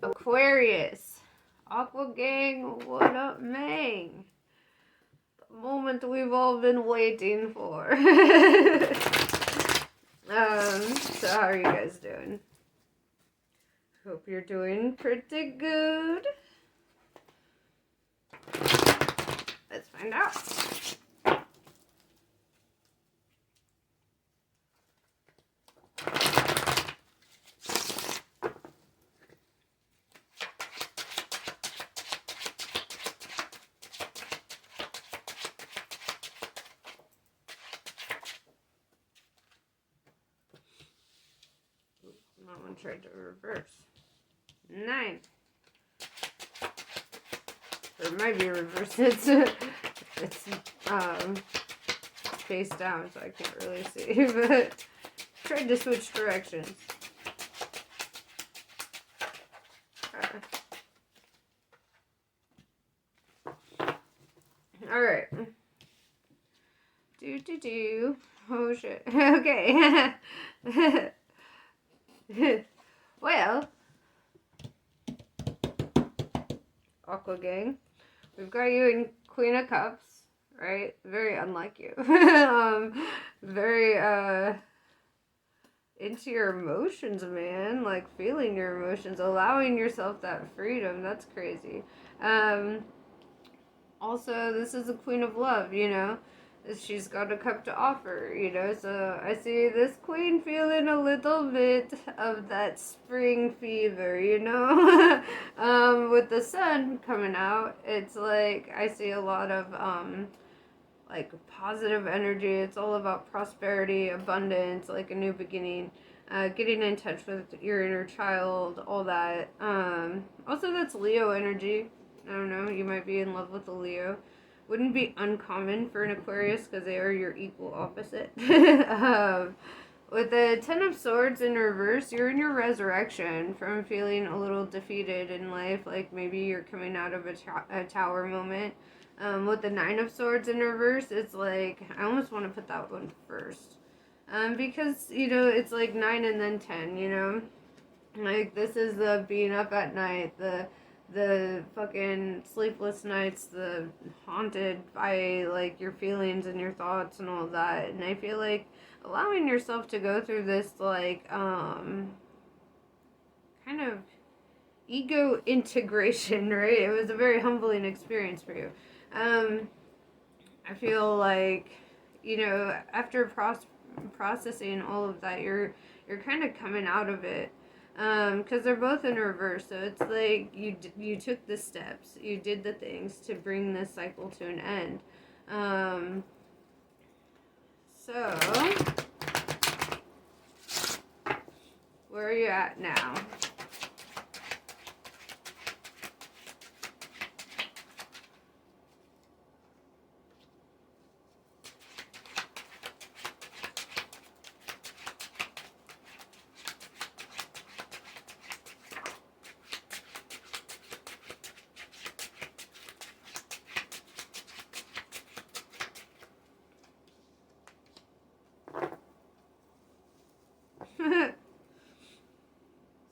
Aquarius. Aqua gang, what up, man? The moment we've all been waiting for. So how are you guys doing? Hope you're doing pretty good. Let's find out. That one tried to reverse. 9. Or it might be reversed. It's face down, so I can't really see. But tried to switch directions. Alright. Do. Oh shit. Okay. Well, Aqua Gang, we've got you in Queen of Cups, right? Very unlike you. Very, into your emotions, man. Like, feeling your emotions, allowing yourself that freedom. That's crazy. Also, this is the Queen of Love, you know? She's got a cup to offer, you know? So I see this queen feeling a little bit of that spring fever, you know? With the sun coming out, it's like I see a lot of, like, positive energy. It's all about prosperity, abundance, like a new beginning. Getting in touch with your inner child, all that. Also, that's Leo energy. I don't know, you might be in love with a Leo. Wouldn't be uncommon for an Aquarius because they are your equal opposite. With the 10 of Swords in reverse, you're in your resurrection from feeling a little defeated in life, like maybe you're coming out of a tower moment. With the 9 of Swords in reverse, it's like, I almost want to put that one first. Because, you know, it's like 9 and then 10, you know? Like, this is the being up at night, the fucking sleepless nights, the haunted by, like, your feelings and your thoughts and all that. And I feel like allowing yourself to go through this, like, kind of ego integration, right? It was a very humbling experience for you. I feel like, you know, after processing all of that, you're kind of coming out of it. Because they're both in reverse, so it's like you took the steps, you did the things to bring this cycle to an end. So where are you at now?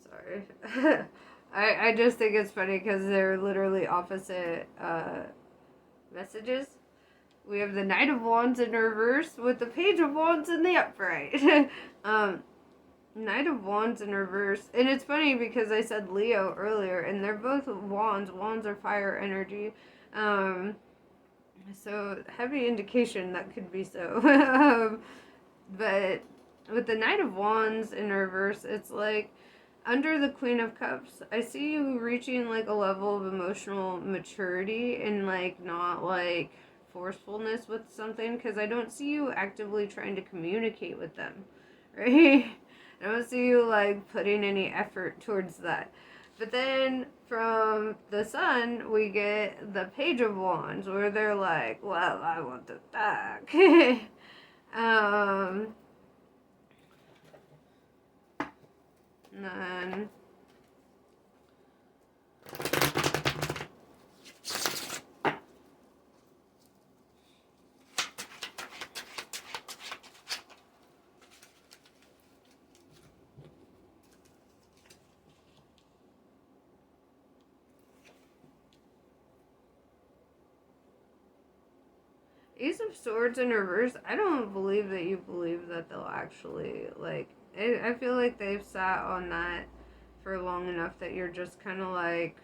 Sorry. I just think it's funny because they're literally opposite messages. We have the Knight of Wands in reverse with the Page of Wands in the upright. Knight of Wands in reverse. And it's funny because I said Leo earlier, and they're both wands. Wands are fire energy. So heavy indication that could be so. But with the Knight of Wands in reverse, it's like under the Queen of Cups, I see you reaching like a level of emotional maturity and like not like forcefulness with something, because I don't see you actively trying to communicate with them, right? I don't see you like putting any effort towards that. But then from the Sun, we get the Page of Wands, where they're like, well, I want the back. And then Ace of Swords in reverse, I don't believe that you believe that they'll actually, like, I feel like they've sat on that for long enough that you're just kind of like,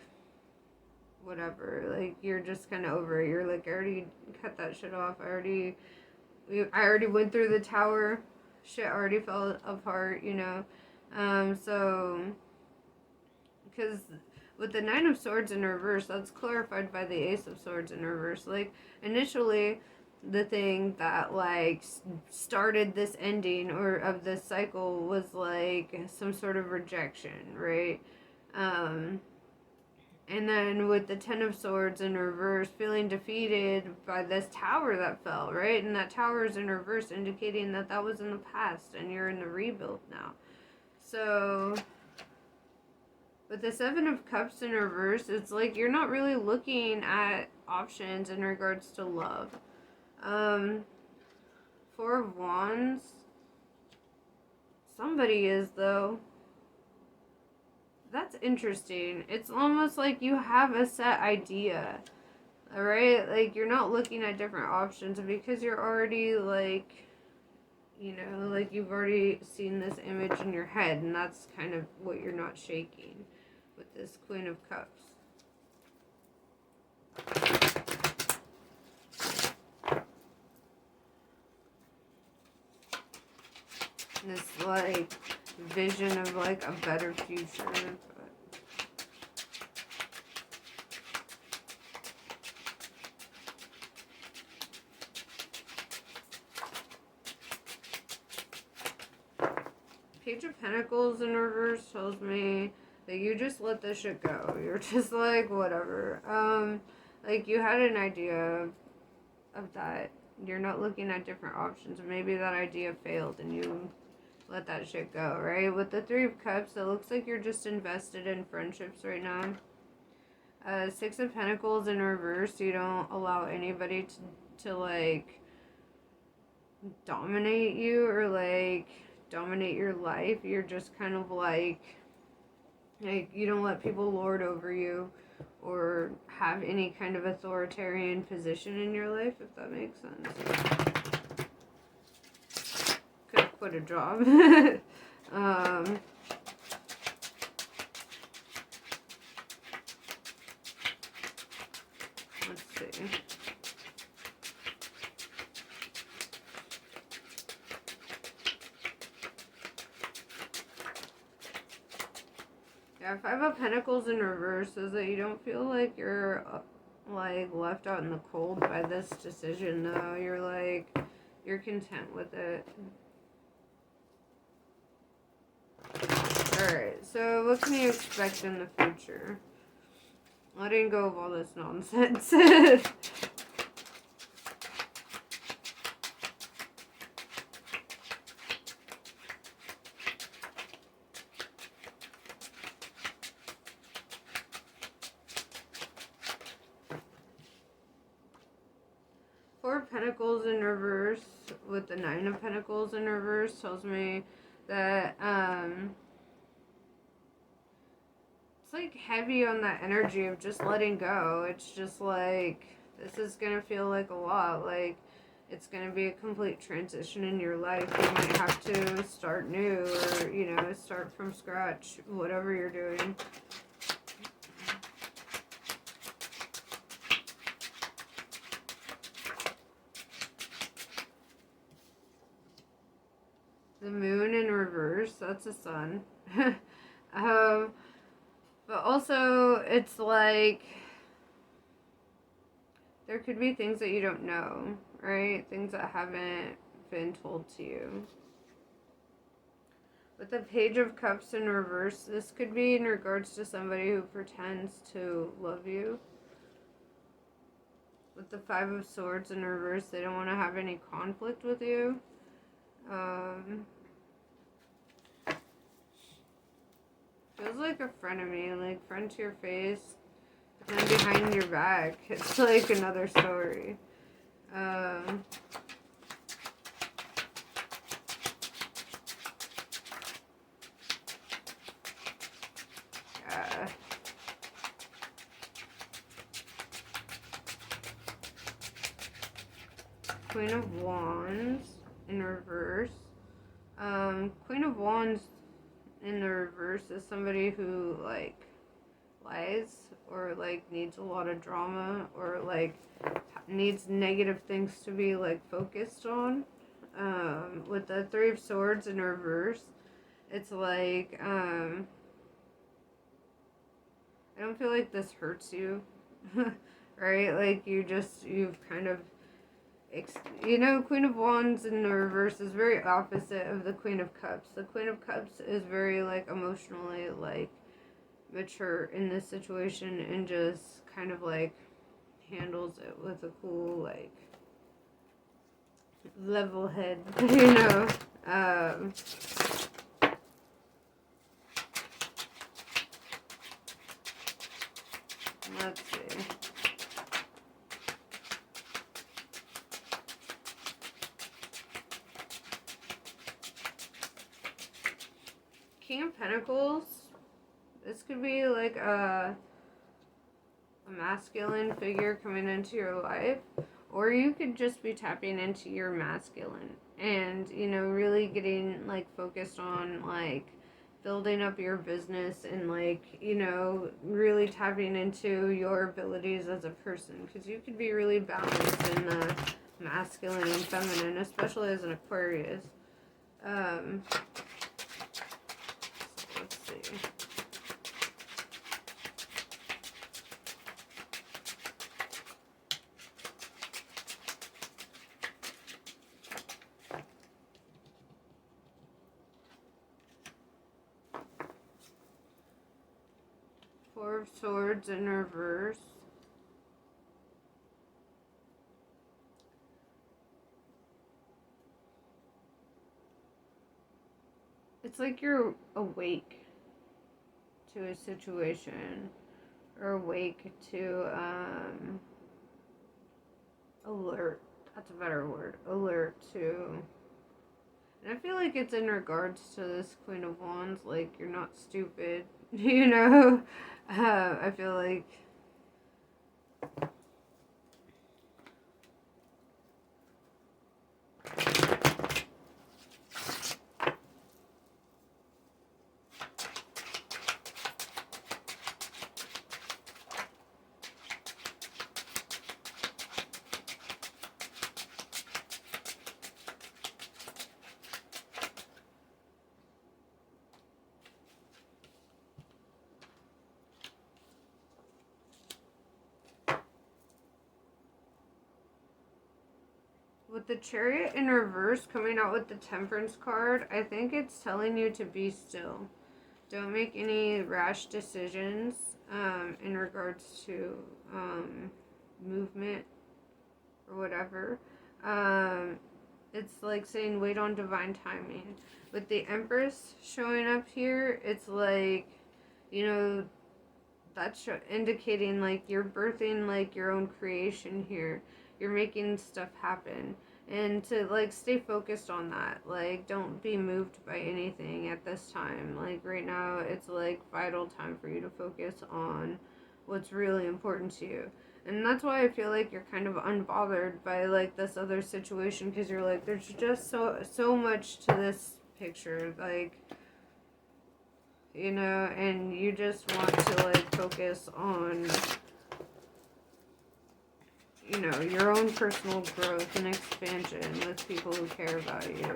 whatever, like, you're just kind of over it. You're like, I already cut that shit off. I already went through the tower. Shit already fell apart, you know? So, because with the Nine of Swords in reverse, that's clarified by the Ace of Swords in reverse. Like, initially, the thing that, like, started this ending or of this cycle was, like, some sort of rejection, right? And then with the Ten of Swords in reverse, feeling defeated by this tower that fell, right? And that tower is in reverse, indicating that that was in the past and you're in the rebuild now. So, with the Seven of Cups in reverse, it's like you're not really looking at options in regards to love. Four of Wands. Somebody is, though. That's interesting. It's almost like you have a set idea. Alright? Like, you're not looking at different options because you're already, like, you know, like you've already seen this image in your head, and that's kind of what you're not shaking with this Queen of Cups. This, like, vision of, like, a better future. Page of Pentacles in reverse tells me that you just let this shit go. You're just like, whatever. Like, you had an idea of that. You're not looking at different options. Maybe that idea failed and you let that shit go, right? With the Three of Cups, it looks like you're just invested in friendships right now. Six of Pentacles in reverse, you don't allow anybody to like, dominate you or, like, dominate your life. You're just kind of like, you don't let people lord over you or have any kind of authoritarian position in your life, if that makes sense. Could have quit a job. Let's see. Yeah, Five of Pentacles in reverse says that you don't feel like you're, like, left out in the cold by this decision, though. You're, like, you're content with it. Alright, so what can you expect in the future? Letting go of all this nonsense. Four of Pentacles in reverse with the Nine of Pentacles in reverse tells me that it's like heavy on that energy of just letting go. It's just like, this is gonna feel like a lot. Like, it's gonna be a complete transition in your life. You might have to start new or, you know, start from scratch, whatever you're doing. The Moon in reverse, that's a sun. But also, it's like, there could be things that you don't know, right? Things that haven't been told to you. With the Page of Cups in reverse, this could be in regards to somebody who pretends to love you. With the Five of Swords in reverse, they don't want to have any conflict with you. Feels like a frenemy, like friend to your face, but then behind your back, it's like another story. Yeah. Queen of Wands in reverse. Queen of Wands in the reverse is somebody who, like, lies or, like, needs a lot of drama or, like, needs negative things to be, like, focused on. With the Three of Swords in reverse, it's like, I don't feel like this hurts you, right? Like, you've kind of, Queen of Wands in the reverse is very opposite of the Queen of Cups. The Queen of Cups is very, like, emotionally, like, mature in this situation and just kind of, like, handles it with a cool, like, level head, let's see. King of Pentacles. This could be like a masculine figure coming into your life, or you could just be tapping into your masculine and, really getting, like, focused on, like, building up your business and, like, really tapping into your abilities as a person, because you could be really balanced in the masculine and feminine, especially as an Aquarius. So let's see. Four of Swords in reverse. It's like you're awake to a situation, or awake to, alert. That's a better word. Alert to. And I feel like it's in regards to this Queen of Wands, like, you're not stupid, I feel like with the Chariot in reverse coming out with the Temperance card, I think it's telling you to be still. Don't make any rash decisions in regards to movement or whatever. It's like saying wait on divine timing. With the Empress showing up here, it's like, that's indicating, like, you're birthing, like, your own creation here. You're making stuff happen. And to, like, stay focused on that. Like, don't be moved by anything at this time. Like, right now, it's, like, vital time for you to focus on what's really important to you. And that's why I feel like you're kind of unbothered by, like, this other situation. Because you're like, there's just so much to this picture. Like, and you just want to, like, focus on, your own personal growth and expansion with people who care about you,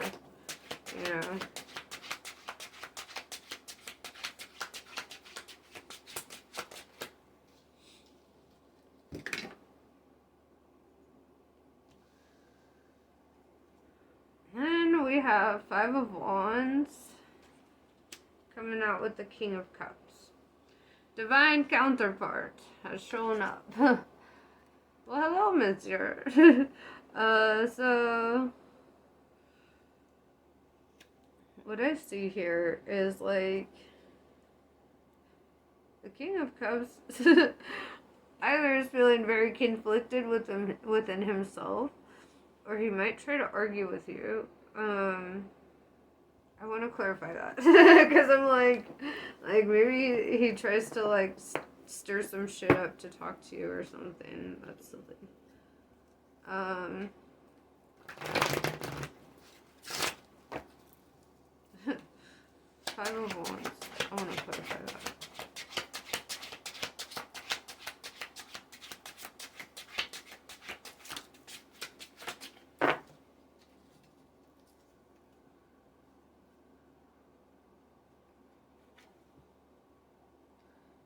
And we have Five of Wands coming out with the King of Cups. Divine counterpart has shown up. Well, hello, monsieur. So what I see here is, like, the King of Cups either is feeling very conflicted within himself, or he might try to argue with you. I want to clarify that because I'm like maybe he tries to, like, stir some shit up to talk to you or something. That's something. Five of Wands. I want to clarify that.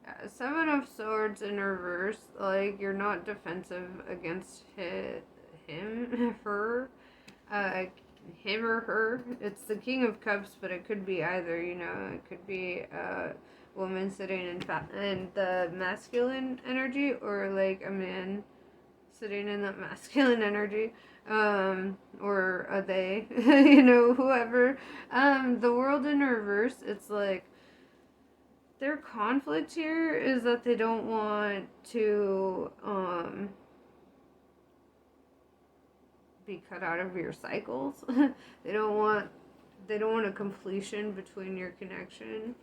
Yeah, Seven of Swords in reverse. Like, you're not defensive against him, her. Uh, him or her. It's the King of Cups, but it could be either, you know. It could be a woman sitting in the masculine energy, or like a man sitting in that masculine energy. Or a they, you know, whoever. The World in reverse, it's like their conflict here is that they don't want to, be cut out of your cycles. they don't want a completion between your connection.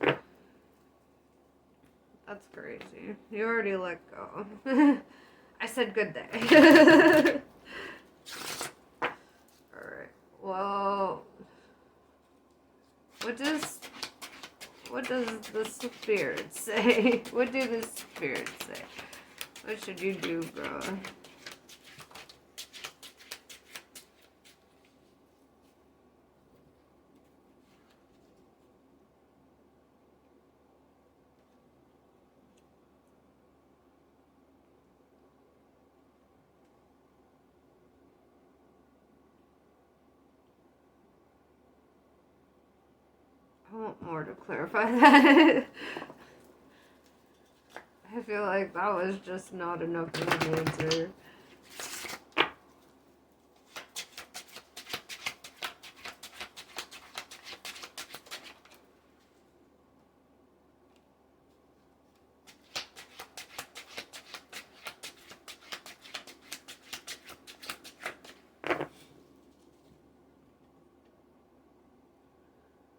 That's crazy. You already let go. I said good day. Alright. Well, what does the spirit say? What do the spirits say? What should you do, bro? I want more to clarify that. I feel like that was just not enough of an answer.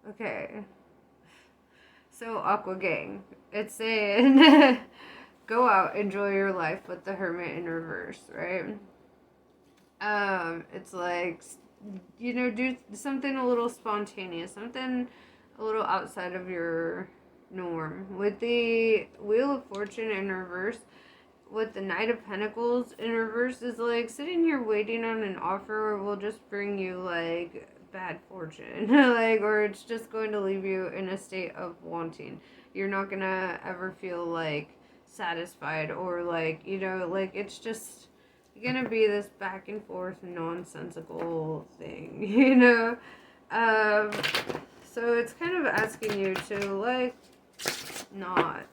Okay. So, Aqua Gang. It's saying, go out, enjoy your life with the Hermit in reverse, right? It's like, you know, do something a little spontaneous, something a little outside of your norm. With the Wheel of Fortune in reverse, with the Knight of Pentacles in reverse, is like sitting here waiting on an offer will just bring you like bad fortune. Like, or it's just going to leave you in a state of wanting. You're not gonna ever feel like satisfied, or like, you know, like it's just gonna be this back and forth nonsensical thing, you know. um so it's kind of asking you to like not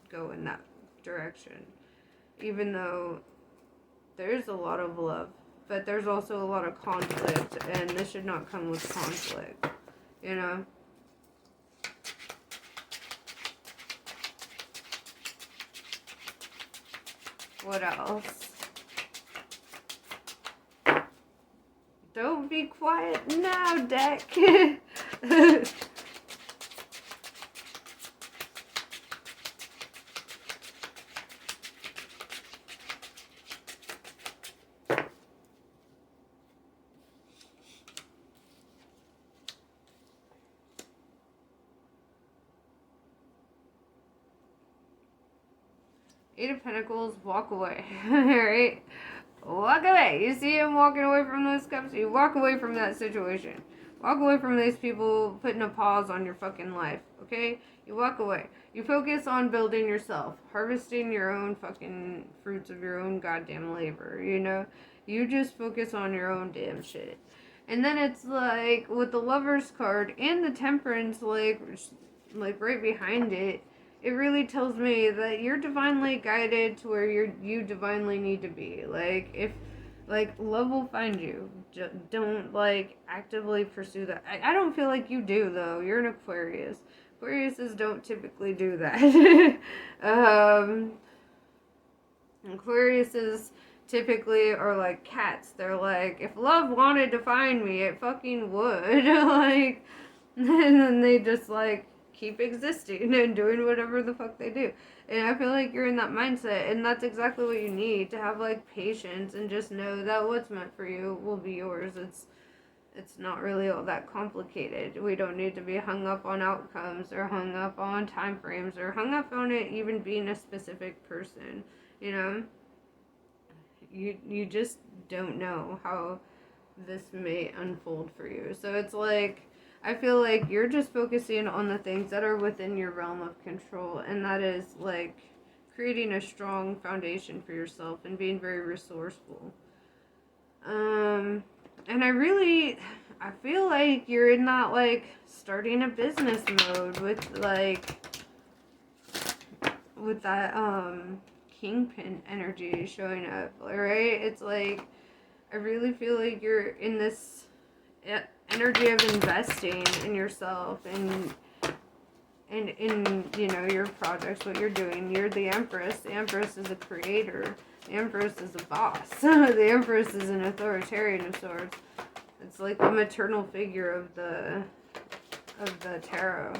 go in that direction, even though there's a lot of love, but there's also a lot of conflict, and this should not come with conflict, you know. What else? Don't be quiet now, deck. Eight of Pentacles, walk away. Alright? Walk away. You see him walking away from those cups? You walk away from that situation. Walk away from these people putting a pause on your fucking life. Okay? You walk away. You focus on building yourself. Harvesting your own fucking fruits of your own goddamn labor. You know? You just focus on your own damn shit. And then it's like, with the Lover's card and the Temperance, like right behind it, it really tells me that you're divinely guided to where you divinely need to be. Like, if, like, love will find you. Don't, like, actively pursue that. I don't feel like you do, though. You're an Aquarius. Aquariuses don't typically do that. Aquariuses typically are like cats. They're like, if love wanted to find me, it fucking would. Like, and then they just, like, keep existing and doing whatever the fuck they do. And I feel like you're in that mindset, and that's exactly what you need, to have like patience and just know that what's meant for you will be yours. It's not really all that complicated. We don't need to be hung up on outcomes or hung up on time frames or hung up on it even being a specific person. You know, you just don't know how this may unfold for you. So it's like, I feel like you're just focusing on the things that are within your realm of control, and that is like creating a strong foundation for yourself and being very resourceful. And I feel like you're in that like starting a business mode with that kingpin energy showing up, right? It's like, I really feel like you're in this energy of investing in yourself and in, you know, your projects, what you're doing. You're the Empress. The Empress is a creator. The Empress is a boss. The Empress is an authoritarian of sorts. It's like the maternal figure of the tarot.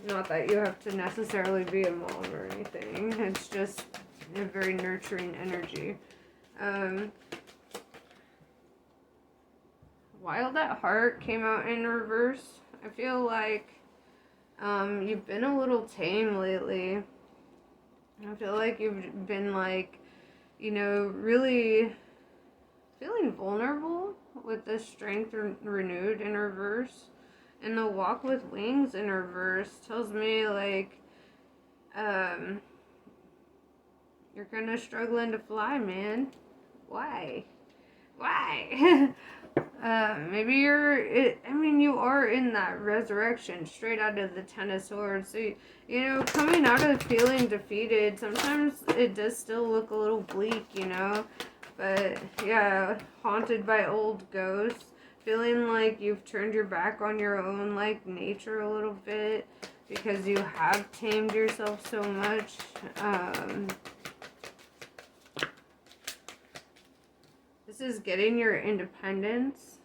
Not that you have to necessarily be a mom or anything. It's just a very nurturing energy. While that heart came out in reverse, I feel like you've been a little tame lately. I feel like you've been like, you know, really feeling vulnerable with the strength renewed in reverse. And the walk with wings in reverse tells me like, you're kind of struggling to fly, man. Why? Maybe you are in that resurrection straight out of the Ten of Swords. So, you know, coming out of feeling defeated, sometimes it does still look a little bleak, you know. But, yeah, haunted by old ghosts. Feeling like you've turned your back on your own, like, nature a little bit. Because you have tamed yourself so much. This is getting your independence,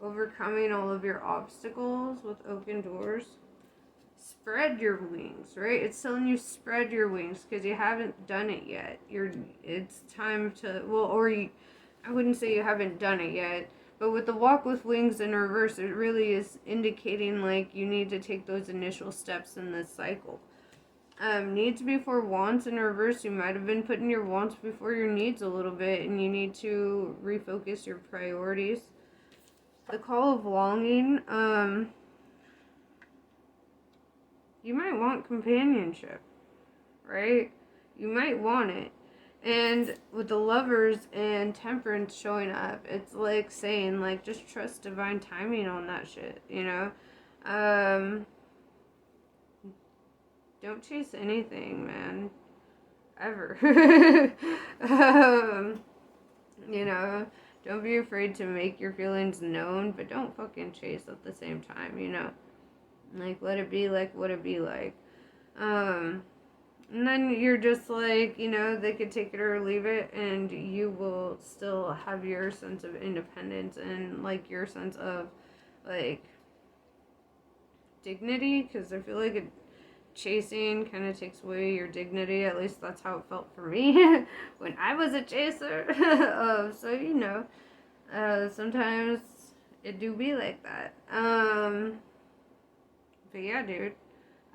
overcoming all of your obstacles with open doors. Spread your wings, right? It's telling you spread your wings because you haven't done it yet. It's time to, I wouldn't say you haven't done it yet, but with the walk with wings in reverse, it really is indicating like you need to take those initial steps in this cycle. Needs before wants in reverse. You might have been putting your wants before your needs a little bit, and you need to refocus your priorities. The call of longing. You might want companionship, right? You might want it. And with the Lovers and Temperance showing up, it's like saying, like, just trust divine timing on that shit, you know? Don't chase anything, man. Ever. You know, don't be afraid to make your feelings known, but don't fucking chase at the same time, you know? Like, let it be like what it be like. And then you're just like, you know, they could take it or leave it, and you will still have your sense of independence and, like, your sense of, like, dignity, because I feel like chasing kind of takes away your dignity. At least that's how it felt for me when I was a chaser. So, you know, sometimes it do be like that. But yeah, dude.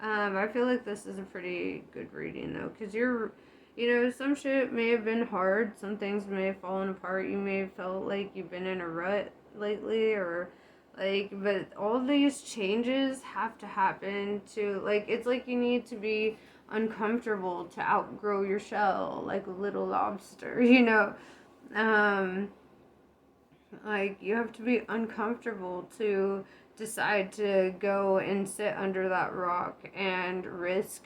I feel like this is a pretty good reading, though, because you know, some shit may have been hard. Some things may have fallen apart. You may have felt like you've been in a rut lately, or like, but all these changes have to happen to, like, it's like you need to be uncomfortable to outgrow your shell, like a little lobster, you know? Like, you have to be uncomfortable to decide to go and sit under that rock and risk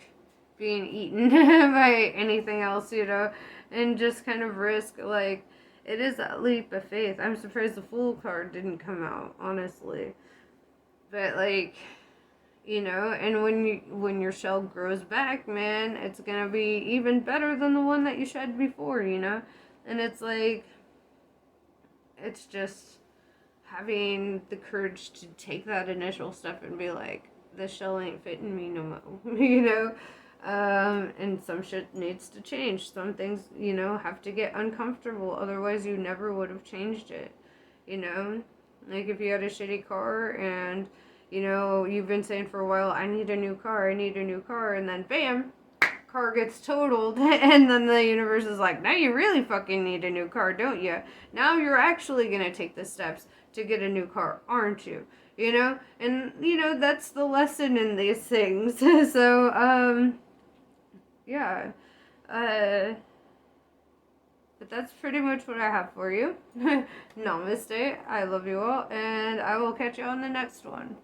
being eaten by anything else, you know? And just kind of risk, like, it is that leap of faith. I'm surprised the Fool card didn't come out, honestly. But, like, you know, and when your shell grows back, man, it's gonna be even better than the one that you shed before, you know? And it's like, it's just having the courage to take that initial step and be like, this shell ain't fitting me no more, you know? And some shit needs to change. Some things, you know, have to get uncomfortable. Otherwise, you never would have changed it, you know? Like, if you had a shitty car and, you know, you've been saying for a while, I need a new car, I need a new car, and then bam, car gets totaled, and then the universe is like, now you really fucking need a new car, don't you? Now you're actually gonna take the steps to get a new car, aren't you? You know? And, you know, that's the lesson in these things. So, yeah. But that's pretty much what I have for you. Namaste. I love you all, and I will catch you on the next one.